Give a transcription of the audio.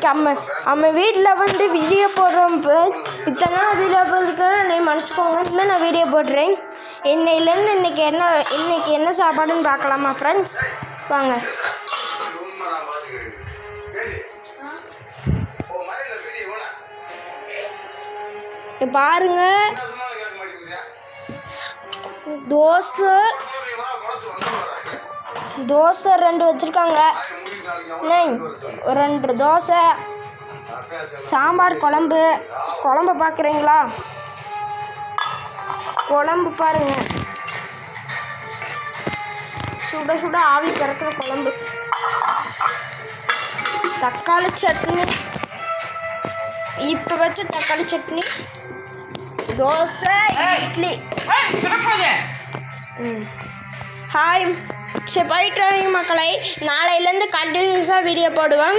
இன்னைக்கு அம்மா வீட்டில் வந்து வீடியோ போடுறோம் ஃப்ரெண்ட்ஸ். இத்தனை நாள் வீடியோ போடுறதுக்கு நீ மன்னிச்சுக்கோங்க. இனிமேல் நான் வீடியோ போடுறேன். இன்னையிலேருந்து இன்னைக்கு என்ன சாப்பாடுன்னு பார்க்கலாமா ஃப்ரெண்ட்ஸ்? வாங்க. பாருங்க, தோசை 2 வச்சுருக்காங்க. 2 தோசை, சாம்பார், குழம்பு பார்க்குறீங்களா? குழம்பு பாருங்க, சுட சுட ஆவி பறக்கிற குழம்பு. தக்காளி சட்னி, இப்போ வச்ச தக்காளி சட்னி, தோசை, இட்லி. ஹாய், சரி போயிட்டு வரீங்க மக்களை. நாளையிலேருந்து கண்டினியூஸாக வீடியோ போடுவேன்.